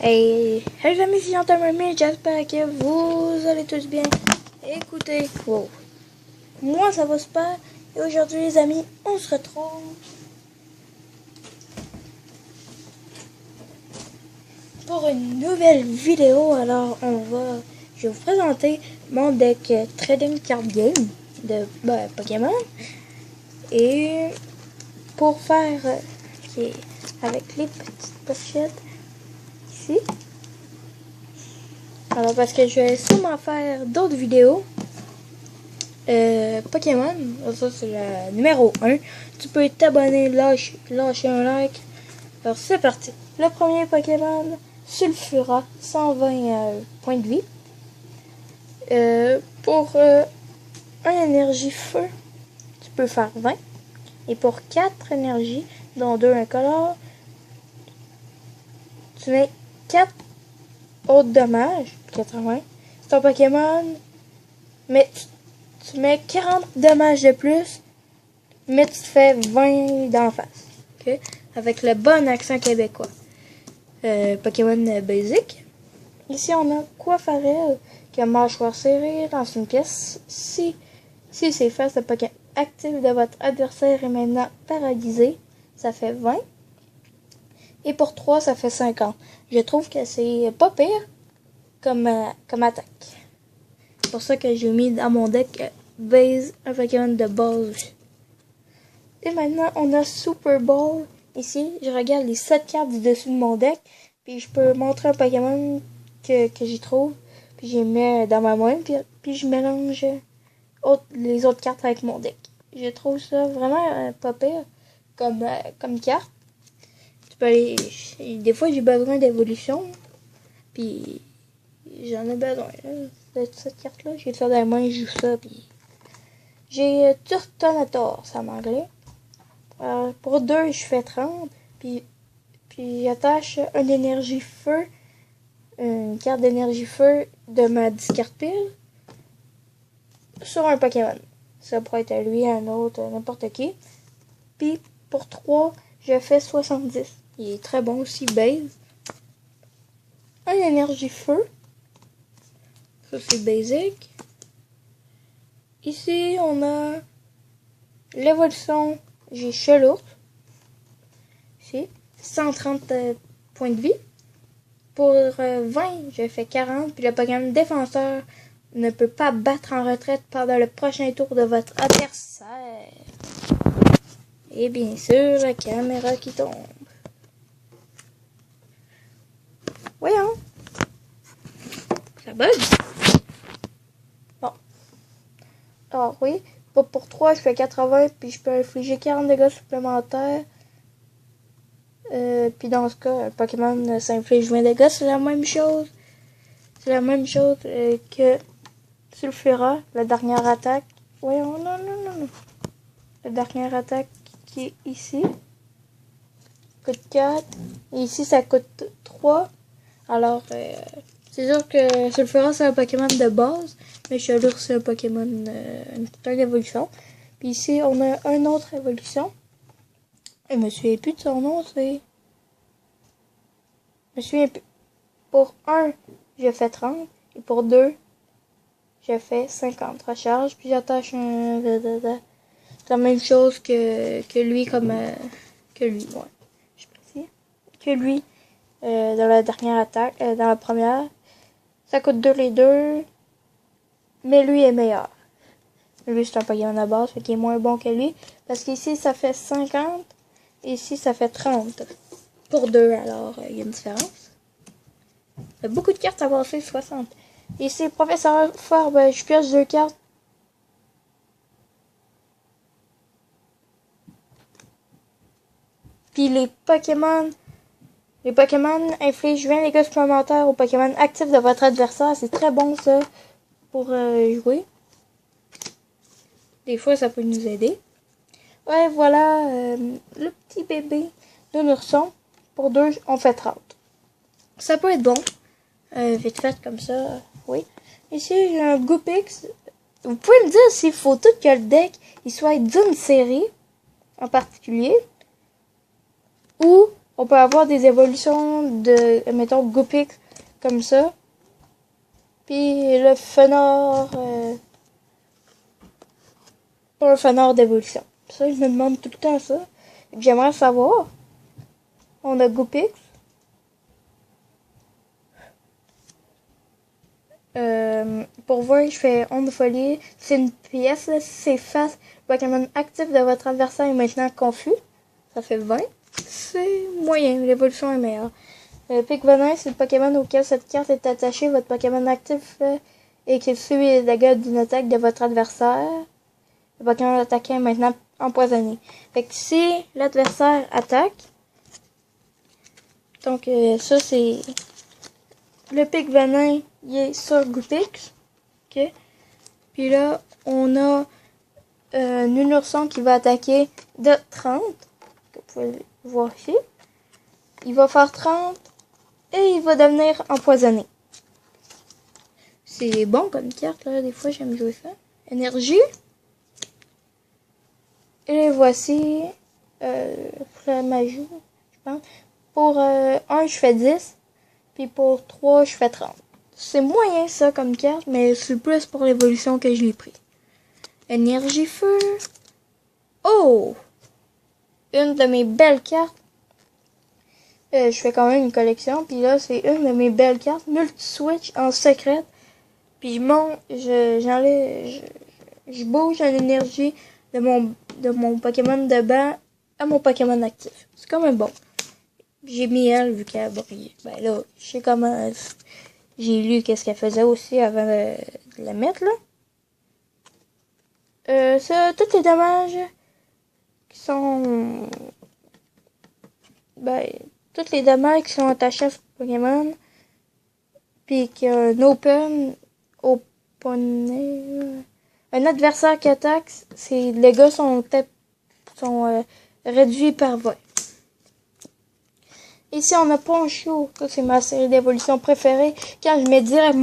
Hey les amis, c'est Jean-Thomas Mermier, j'espère que vous allez tous bien. Écoutez, wow. Moi ça va super. Et aujourd'hui les amis, on se retrouve pour une nouvelle vidéo. Alors je vais vous présenter mon deck Trading Card Game de Pokémon. Et pour faire avec les petites pochettes ici. Alors parce que je vais sûrement faire d'autres vidéos. Pokémon, ça c'est le numéro 1. Tu peux t'abonner, lâcher un like. Alors c'est parti. Le premier Pokémon, Sulfura, 120 points de vie. Pour 1 énergie feu, tu peux faire 20. Et pour 4 énergies, dont 2 incolores, tu mets 4 autres dommages, 80. C'est ton Pokémon, mais tu mets 40 dommages de plus, mais tu te fais 20 d'en face. Okay? Avec le bon accent québécois. Pokémon basic. Ici, on a Coifarel qui a mâchoire serrée dans une pièce. Si c'est face, le Pokémon actif de votre adversaire est maintenant paralysé, ça fait 20. Et pour 3, ça fait 50. Je trouve que c'est pas pire comme attaque. C'est pour ça que j'ai mis dans mon deck base un Pokémon de base. Et maintenant, on a Super Ball. Ici, je regarde les 7 cartes du dessus de mon deck. Puis je peux montrer un Pokémon que j'y trouve. Puis je les mets dans ma main. Puis je mélange les autres cartes avec mon deck. Je trouve ça vraiment pas pire comme carte. Tu peux aller, des fois, j'ai besoin d'évolution. Puis j'en ai besoin. De cette carte-là, j'ai ça dans la main, je joue ça. Puis j'ai Turtonator, c'est en anglais. Pour 2, je fais 30. Puis j'attache une énergie feu. Une carte d'énergie feu de ma discard pile sur un Pokémon. Ça pourrait être à lui, à un autre, n'importe qui. Puis pour 3, je fais 70. Il est très bon aussi, base. Un énergie feu. Ça c'est basic. Ici, on a l'évolution. J'ai Chelourd. Ici, 130 points de vie. Pour 20, je fais 40. Puis le Pokémon défenseur ne peut pas battre en retraite pendant le prochain tour de votre adversaire. Et bien sûr, la caméra qui tombe. Voyons. Ça bug. Bon. Alors oui, pour 3, je fais 80, puis je peux infliger 40 dégâts supplémentaires. Puis dans ce cas, un Pokémon s'inflige 20 dégâts, c'est la même chose. C'est la même chose que Sulfura, la dernière attaque. Voyons, non. La dernière attaque qui est ici. Coûte 4. Et ici, ça coûte 3. Alors, c'est sûr que Sulfura, c'est un Pokémon de base. Mais Chelourd, c'est un Pokémon, une petite évolution. Puis ici, on a une autre évolution. Je me souviens plus de son nom, c'est... Je me souviens plus. Pour 1, je fais 30. Et pour 2, je fais 50. Recharge. Puis j'attache un... C'est la même chose que lui, que lui, ouais. Je sais pas si. Que lui, dans la dernière attaque, dans la première. Ça coûte 2 les deux. Mais lui est meilleur. Lui, c'est un Pokémon à base, fait qu'il est moins bon que lui. Parce qu'ici, ça fait 50. Et ici, ça fait 30. Pour 2, alors, il y a une différence. Il y a beaucoup de cartes à passer, 60. Ici, Professeur Fort, je pioche 2 cartes. Puis les Pokémon infligent 20 dégâts supplémentaires aux Pokémon actifs de votre adversaire. C'est très bon ça pour jouer. Des fois, ça peut nous aider. Ouais, voilà le petit bébé de Nourson. Pour 2, on fait 30. Ça peut être bon. Vite fait comme ça, oui. Ici, j'ai un Goopix. Vous pouvez me dire s'il faut tout que le deck il soit d'une série en particulier. Ou On peut avoir des évolutions de, mettons, Goopix, comme ça. Puis le Fenor, pour le Fenor d'évolution. Ça, je me demande tout le temps ça. J'aimerais savoir. On a Goopix. Pour voir, je fais onde de folie. C'est une pièce, là. C'est face. Le Pokémon actif de votre adversaire est maintenant confus. Ça fait 20. C'est moyen, l'évolution est meilleure. Pic Venin, c'est le Pokémon auquel cette carte est attachée. Votre Pokémon actif et qu'il subit les dégâts d'une attaque de votre adversaire. Le Pokémon attaqué est maintenant empoisonné. Fait que si l'adversaire attaque, donc ça c'est le Pic Venin, il est sur Goopix. Ok. Puis là, on a Nunurson qui va attaquer de 30. Vous pouvez voir ici. Il va faire 30 et il va devenir empoisonné. C'est bon comme carte, là. Des fois, j'aime jouer ça. Énergie. Et voici Flamajou, je pense. Pour 1, je fais 10. Puis pour 3, je fais 30. C'est moyen ça comme carte, mais c'est plus pour l'évolution que je l'ai pris. Énergie feu. Oh! Une de mes belles cartes. Je fais quand même une collection. Puis là, c'est une de mes belles cartes. Multi-switch en secrète. Puis je monte, je bouge en énergie de mon Pokémon de banc à mon Pokémon actif. C'est quand même bon. J'ai mis elle vu qu'elle a brillé. Ben là, je sais comment. J'ai lu qu'est-ce qu'elle faisait aussi avant de la mettre là. Ça, tous les dommages qui sont. Ben, tous les dommages qui sont attachés à ce Pokémon. Puis qu'il y a un open un adversaire qui attaque, les dégâts sont réduits par 20. Ici, on a Ponchio. Ça, c'est ma série d'évolution préférée. Quand je mets direct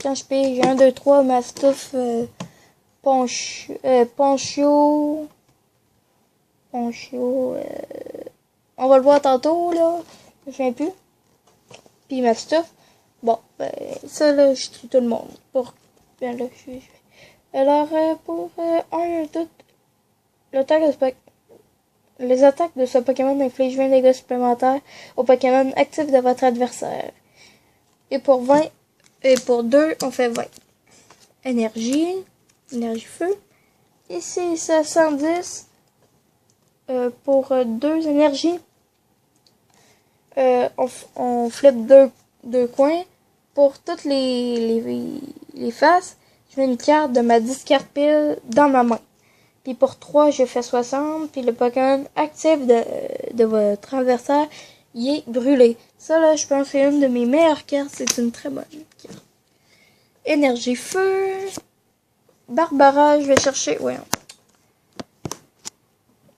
quand je paye 1, 2, 3, ma stuff Ponchio. On va le voir tantôt, là. Je ne sais plus. Puis ma stuff. Bon, ben, ça, là, je tue tout le monde. Ben là, alors, pour les attaques de ce Pokémon infligent 20 dégâts supplémentaires au Pokémon actif de votre adversaire. Et pour 2, on fait 20. Énergie feu. Ici, c'est 110. Pour 2 énergies, on flippe deux coins. Pour toutes les faces, je mets une carte de ma discard pile dans ma main. Puis pour 3, je fais 60. Puis le Pokémon actif de votre adversaire, il est brûlé. Ça, là, je pense que c'est une de mes meilleures cartes. C'est une très bonne carte. Énergie feu. Barbara, je vais chercher... Ouais.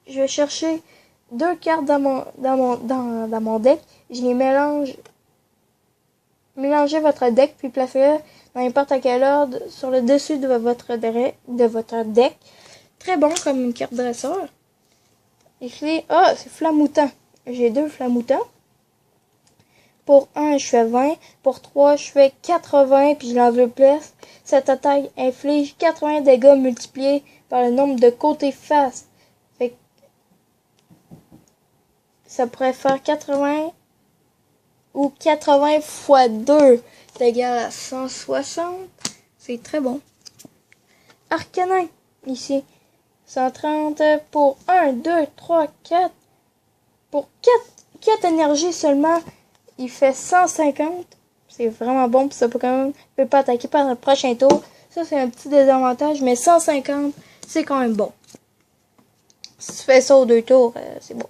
Je vais chercher 2 cartes dans mon deck. Je les mélange. Mélangez votre deck, puis placez-le dans n'importe quel ordre sur le dessus de votre deck. Très bon comme une carte dresseur. Ici, c'est Flamoutant. J'ai 2 Flamoutants. Pour 1, je fais 20. Pour 3, je fais 80, puis je l'enveloppe plus. Cette attaque inflige 80 dégâts multipliés par le nombre de côtés face. Fait que ça pourrait faire 80 ou 80 fois 2. C'est égal à 160. C'est très bon. Arcanin, ici. 130 pour 1, 2, 3, 4. Pour 4 énergies seulement, il fait 150. C'est vraiment bon. Puis ça peut quand même peut pas attaquer par le prochain tour. Ça, c'est un petit désavantage. Mais 150, c'est quand même bon. Si tu fais ça aux 2 tours, c'est bon.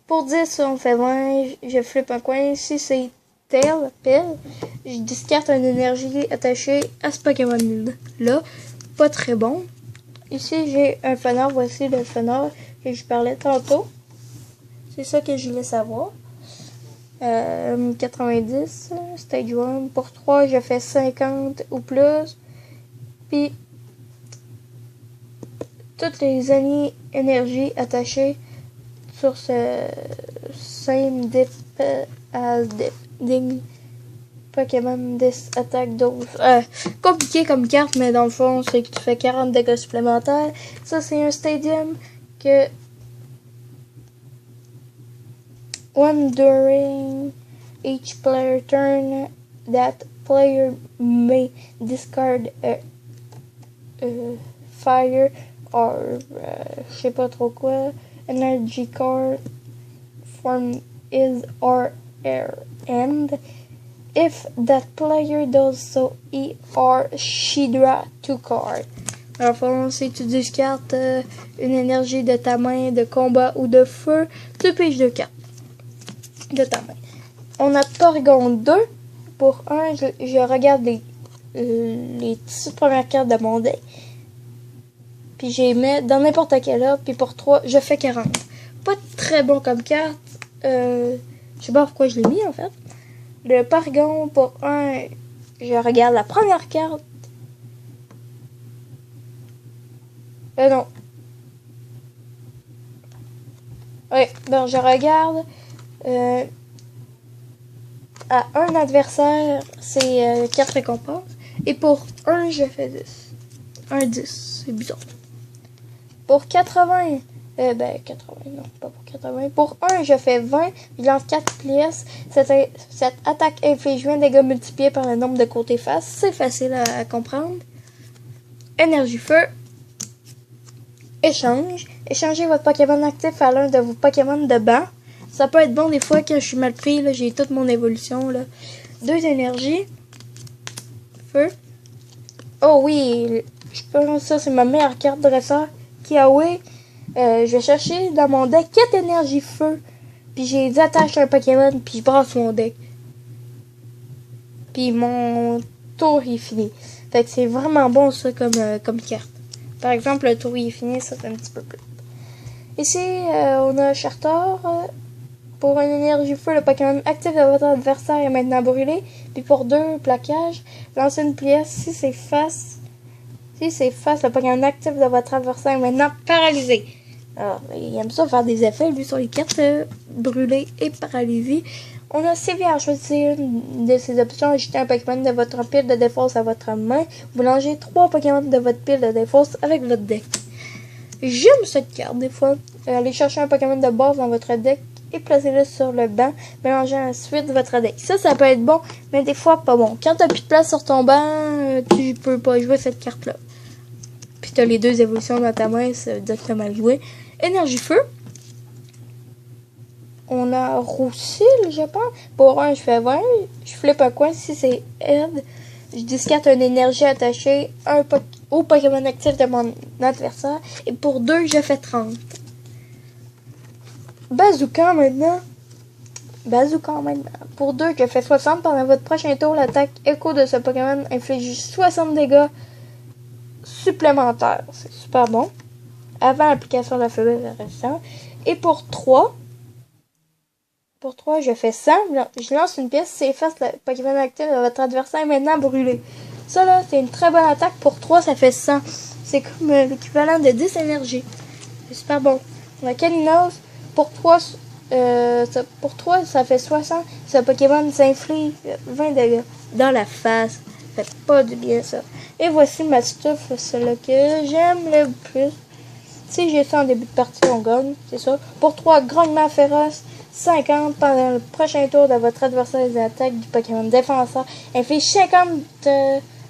Pour 10, on fait 20. Je flippe un coin. Si c'est pile, je discarte une énergie attachée à ce Pokémon-là. Pas très bon. Ici, j'ai un Fenor. Voici le Fenor que je parlais tantôt. C'est ça que je voulais savoir. 90, stage 1. Pour 3, je fais 50 ou plus. Puis, toutes les énergies attachées sur same dip as ding Pokémon this attack dose. Compliqué comme carte, mais dans le fond, c'est que tu fais 40 dégâts supplémentaires. Ça, c'est un stadium que one during each player turn that player may discard a fire or je sais pas trop quoi energy card from his or her end. If that player does so, he or she draw 2 cards. Dans le fond, si tu discartes une énergie de ta main de combat ou de feu, tu piges 2 cartes de ta main. On a Torgon 2. Pour 1, je regarde les 6 premières cartes de mon deck. Puis je les mets dans n'importe quel ordre. Puis pour 3, je fais 40. Pas très bon comme carte. Je sais pas pourquoi je l'ai mis en fait. Le Pargon, pour 1, je regarde la première carte. Non. Oui, donc je regarde à un adversaire, c'est 4 récompenses. Et pour 1, je fais 10. Un 10, c'est bizarre. Pour 80, 80, non, pas pour 80. Pour 1, je fais 20, je lance 4 pièces. Cette attaque inflige 20 dégâts multipliés par le nombre de côtés face. C'est facile à comprendre. Énergie feu. Échange. Échangez votre Pokémon actif à l'un de vos Pokémon de banc. Ça peut être bon des fois quand je suis mal pris. J'ai toute mon évolution. 2 énergies. Feu. Oh oui, je pense que ça c'est ma meilleure carte dresseur. Kiawe. Je vais chercher dans mon deck 4 énergies feu. Puis j'ai des attaches à un Pokémon. Puis je brasse mon deck. Puis mon tour est fini. Fait que c'est vraiment bon ça comme carte. Par exemple, le tour est fini, ça c'est un petit peu plus. Ici, on a Charter. Pour une énergie feu, le Pokémon actif de votre adversaire est maintenant brûlé. Puis pour 2 plaquages, lancez une pièce. Si c'est face, le Pokémon actif de votre adversaire est maintenant paralysé. Alors, il aime ça faire des effets, lui, sur les cartes brûlées et paralysées. On a sévère. Choisissez une de ces options. Ajoutez un Pokémon de votre pile de défense à votre main. Vous mélangez 3 Pokémon de votre pile de défense avec votre deck. J'aime cette carte, des fois. Allez chercher un Pokémon de base dans votre deck et placez-le sur le banc. Mélangez ensuite votre deck. Ça peut être bon, mais des fois pas bon. Quand t'as plus de place sur ton banc, tu peux pas jouer cette carte-là. Puis t'as les 2 évolutions dans ta main, ça veut dire que t'as mal joué. Énergie feu. On a Roussil, je pense. Pour 1, je fais 20. Je flippe un coin. Si c'est Ed, je discarte une énergie attachée au Pokémon actif de mon adversaire. Et pour 2, je fais 30. Bazooka maintenant. Pour 2, je fais 60. Pendant votre prochain tour, l'attaque écho de ce Pokémon inflige 60 dégâts supplémentaires. C'est super bon. Avant l'application de la faiblesse restante. Et pour 3, je fais 100. Je lance une pièce. C'est efface le Pokémon actif de votre adversaire est maintenant brûlé. Ça là, c'est une très bonne attaque. Pour 3, ça fait 100. C'est comme l'équivalent de 10 énergies. C'est super bon. On a Kalinos. Pour 3, ça fait 60. Ce Pokémon s'inflige 20 dégâts dans la face. Ça fait pas du bien ça. Et voici ma stuff, celle que j'aime le plus. Si j'ai ça en début de partie, on gagne, c'est ça. Pour 3, grognement féroce, 50 pendant le prochain tour de votre adversaire des attaques du Pokémon défenseur. Inflige 50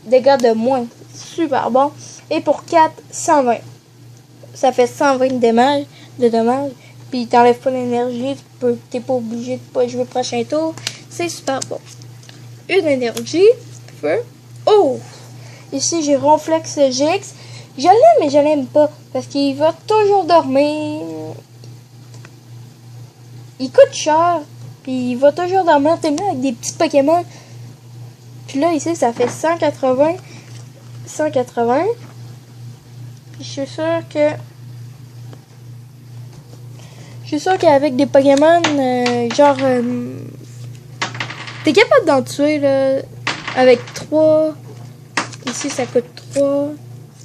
dégâts de moins. Super bon. Et pour 4, 120. Ça fait 120 de dommages. Puis t'enlèves pas l'énergie, t'es pas obligé de pas jouer le prochain tour. C'est super bon. Une énergie, feu. Oh! Ici, j'ai Ronflex GX. Je l'aime, mais je l'aime pas. Parce qu'il va toujours dormir. Il coûte cher. Puis il va toujours dormir. T'es avec des petits Pokémon. Puis là, ici, ça fait 180. 180. Puis je suis sûr qu'avec des Pokémon, t'es capable d'en tuer, là. Avec 3. Ici, ça coûte 3.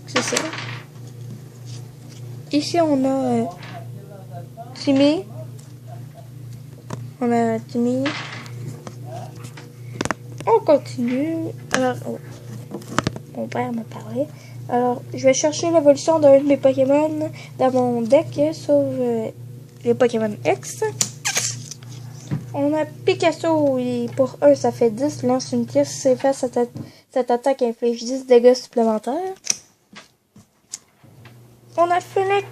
C'est ça. Ici, on a Timmy. On a fini. On continue. Alors, oh, mon père m'a parlé. Alors, je vais chercher l'évolution d'un de mes Pokémon dans mon deck, sauf les Pokémon X. On a Picasso, et pour 1, ça fait 10. Lance une pièce, c'est fait, cette attaque inflige 10 dégâts supplémentaires. On a Fennec,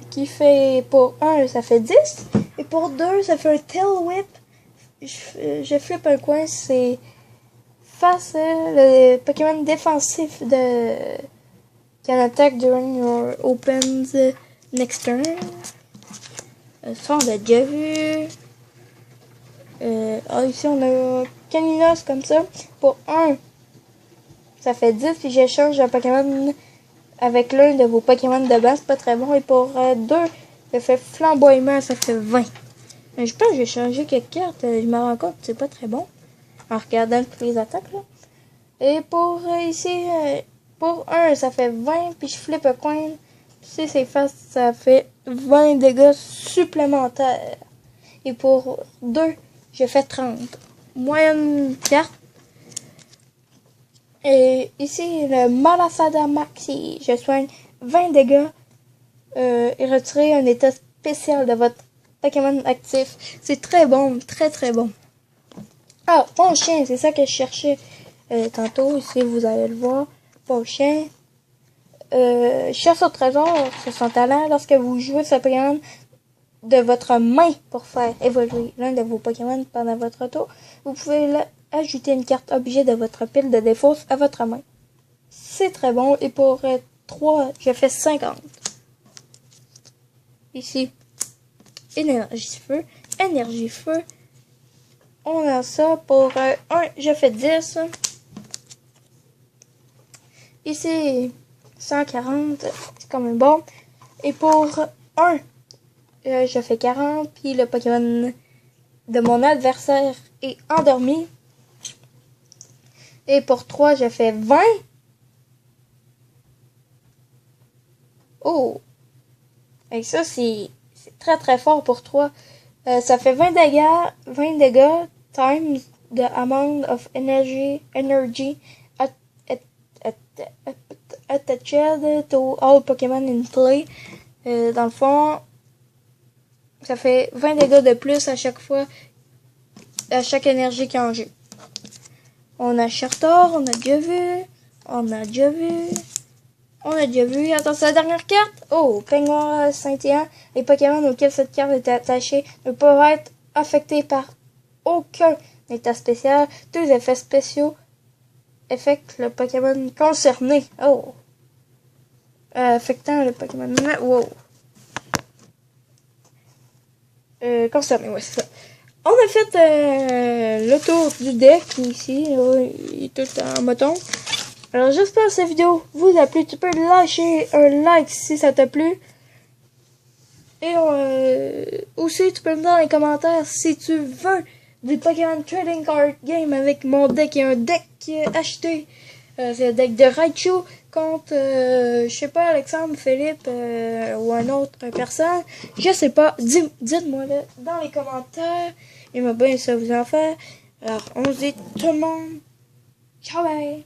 qui fait, pour 1, ça fait 10. Et pour 2, ça fait un Tail Whip. Je flippe un coin, c'est face le Pokémon défensif de can attack during your opens next turn. Ça, on l'a déjà vu. Ici, on a Caninos comme ça. Pour 1, ça fait 10. Puis j'échange un Pokémon avec l'un de vos Pokémon de base. Pas très bon. Et pour 2, ça fait Flamboiement. Ça fait 20. Mais je pense que j'ai changé quelques cartes. Je me rends compte que c'est pas très bon. En regardant toutes les attaques, là. Et pour ici, pour 1, ça fait 20. Puis je flippe un coin. Si c'est face, ça fait 20 dégâts supplémentaires. Et pour 2, je fais 30. Moyenne carte. Et ici, le Malasada Maxi. Je soigne 20 dégâts. Et retirer un état spécial de votre Pokémon actif. C'est très bon. Très très bon. Ah, bon chien. C'est ça que je cherchais tantôt. Ici, vous allez le voir. Bon chien. Chasse au trésor. C'est son talent. Lorsque vous jouez ce Pokémon de votre main pour faire évoluer l'un de vos Pokémon pendant votre tour, vous pouvez ajouter une carte objet de votre pile de défausse à votre main. C'est très bon. Et pour 3, je fais 50. Ici, énergie feu. Énergie feu. On a ça. Pour 1, je fais 10. Ici, 140. C'est quand même bon. Et pour 1, je fais 40, puis le Pokémon de mon adversaire est endormi. Et pour 3, je fais 20. Oh! Et ça, c'est très très fort pour 3. Ça fait 20 dégâts, times the amount of energy attached to all Pokémon in play. Dans le fond, ça fait 20 dégâts de plus à chaque fois, à chaque énergie qui est en jeu. On a Chartor, on a déjà vu. On a déjà vu. Attends, c'est la dernière carte. Oh, Peignoir scintillant. Les Pokémon auxquels cette carte est attachée ne peuvent être affectés par aucun état spécial. Tous les effets spéciaux affectent le Pokémon concerné. Oh. Affectant le Pokémon. Wow. Concerné, ouais, c'est ça. On a fait le tour du deck ici. Il est tout en moton. Alors j'espère que cette vidéo vous a plu. Tu peux lâcher un like si ça t'a plu. Et aussi tu peux me dire dans les commentaires si tu veux des Pokémon Trading Card Game avec mon deck et un deck acheté. C'est le deck de Raichu contre, je sais pas, Alexandre, Philippe ou un autre personne. Je sais pas. Dites-moi là dans les commentaires. Et bien ça vous en fait. Alors on se dit tout le monde. Ciao bye.